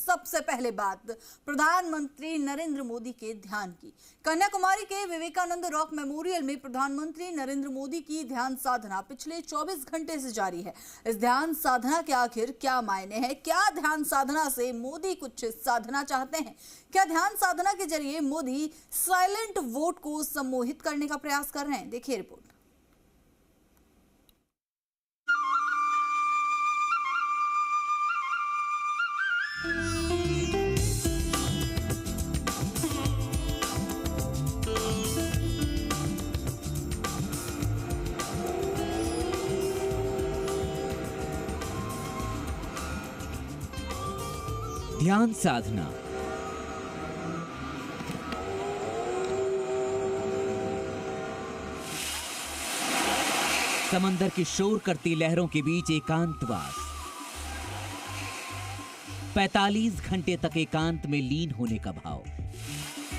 सबसे पहले बात प्रधानमंत्री नरेंद्र मोदी के ध्यान की। कन्याकुमारी के विवेकानंद रॉक मेमोरियल में प्रधानमंत्री नरेंद्र मोदी की ध्यान साधना पिछले 24 घंटे से जारी है। इस ध्यान साधना के आखिर क्या मायने हैं? क्या ध्यान साधना से मोदी कुछ साधना चाहते हैं? क्या ध्यान साधना के जरिए मोदी साइलेंट वोट को सम्मोहित करने का प्रयास कर रहे हैं? देखिए रिपोर्ट। ध्यान साधना समंदर की शोर करती लहरों के बीच एकांतवास, 45 घंटे तक एकांत में लीन होने का भाव।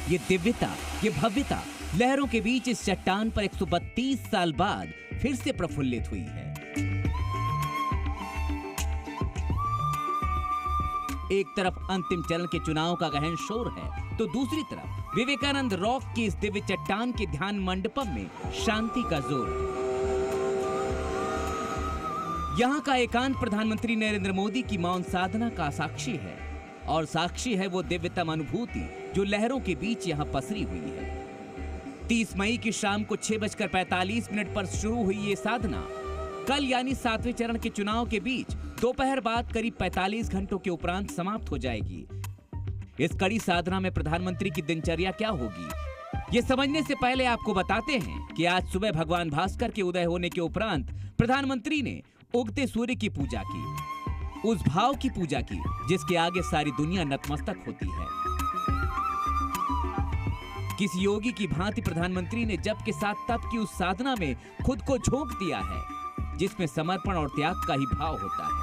ये दिव्यता, ये भव्यता लहरों के बीच इस चट्टान पर 132 साल बाद फिर से प्रफुल्लित हुई है। एक तरफ अंतिम चरण के चुनाव का गहन शोर है, तो दूसरी तरफ विवेकानंद रॉक की इस दिव्य चट्टान के ध्यान मंडपम में शांति का जोर है। यहाँ का एकांत प्रधानमंत्री नरेंद्र मोदी की मौन साधना का साक्षी है, और साक्षी है वो दिव्यतम अनुभूति जो लहरों के बीच यहाँ पसरी हुई है। 30 मई की शाम को 6:45 पर शुरू हुई ये साधना कल यानी 7वें चरण के चुनाव के बीच दोपहर बाद करीब 45 घंटों के उपरांत समाप्त हो जाएगी। इस कड़ी साधना में प्रधानमंत्री की दिनचर्या क्या होगी, ये समझने से पहले आपको बताते हैं कि आज सुबह भगवान भास्कर के उदय होने के उपरांत प्रधानमंत्री ने उगते सूर्य की पूजा की, उस भाव की पूजा की जिसके आगे सारी दुनिया नतमस्तक होती है। किसी योगी की भांति प्रधानमंत्री ने जप के साथ तप की उस साधना में खुद को झोंक दिया है, जिसमें समर्पण और त्याग का ही भाव होता है।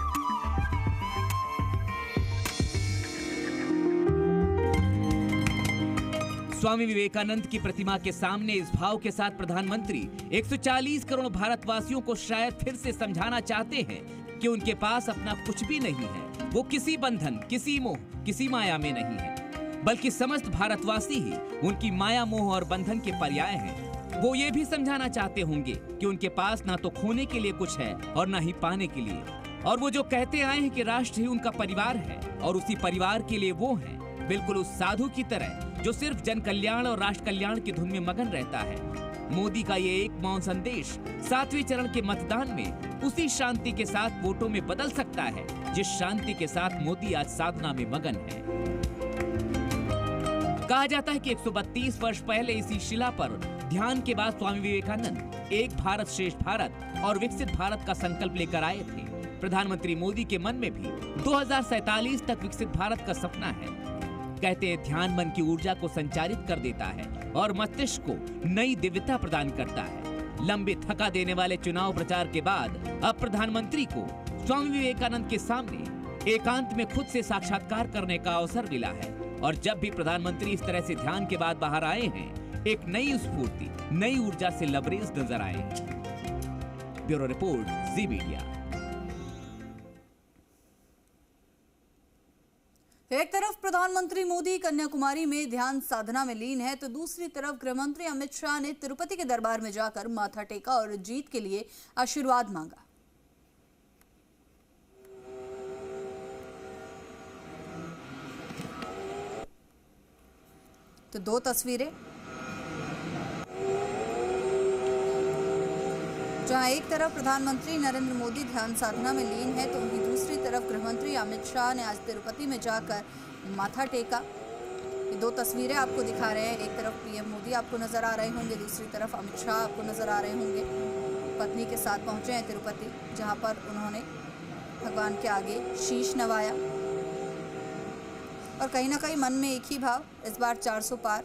स्वामी विवेकानंद की प्रतिमा के सामने इस भाव के साथ प्रधानमंत्री 140 करोड़ भारतवासियों को शायद फिर से समझाना चाहते हैं कि उनके पास अपना कुछ भी नहीं है। वो किसी बंधन, किसी मोह, किसी माया में नहीं है, बल्कि समस्त भारतवासी ही उनकी माया, मोह और बंधन के पर्याय हैं। वो ये भी समझाना चाहते होंगे कि उनके पास ना तो खोने के लिए कुछ है और ना ही पाने के लिए। और वो जो कहते आए हैं कि राष्ट्र ही उनका परिवार है और उसी परिवार के लिए वो है, बिल्कुल उस साधु की तरह जो सिर्फ जन कल्याण और राष्ट्र कल्याण की धुन में मगन रहता है। मोदी का ये एक मौन संदेश 7वें चरण के मतदान में उसी शांति के साथ वोटों में बदल सकता है, जिस शांति के साथ मोदी आज साधना में मगन है। कहा जाता है कि 132 वर्ष पहले इसी शिला पर ध्यान के बाद स्वामी विवेकानंद एक भारत श्रेष्ठ भारत और विकसित भारत का संकल्प लेकर आए थे। प्रधानमंत्री मोदी के मन में भी 2047 तक विकसित भारत का सपना है। कहते हैं ध्यान मन की ऊर्जा को संचारित कर देता है और मस्तिष्क को नई दिव्यता प्रदान करता है। लंबे थका देने वाले चुनाव प्रचार के बाद अब प्रधानमंत्री को स्वामी विवेकानंद के सामने एकांत में खुद से साक्षात्कार करने का अवसर मिला है। और जब भी प्रधानमंत्री इस तरह से ध्यान के बाद बाहर आए हैं, एक नई स्फूर्ति, नई ऊर्जा से लबरेज नजर आए हैं। ब्यूरो रिपोर्ट, जी मीडिया। एक तरफ प्रधानमंत्री मोदी कन्याकुमारी में ध्यान साधना में लीन है, तो दूसरी तरफ गृहमंत्री अमित शाह ने तिरुपति के दरबार में जाकर माथा टेका और जीत के लिए आशीर्वाद मांगा। तो दो तस्वीरें, जहां एक तरफ प्रधानमंत्री नरेंद्र मोदी ध्यान साधना में लीन है, तो वहीं दूसरी तरफ गृहमंत्री अमित शाह ने आज तिरुपति में जाकर माथा टेका। ये दो तस्वीरें आपको दिखा रहे हैं। एक तरफ पीएम मोदी आपको नजर आ रहे होंगे, दूसरी तरफ अमित शाह आपको नजर आ रहे होंगे। पत्नी के साथ पहुंचे हैं तिरुपति, जहां पर उन्होंने भगवान के आगे शीश नवाया और कहीं ना कहीं मन में एक ही भाव, इस बार 400 पार।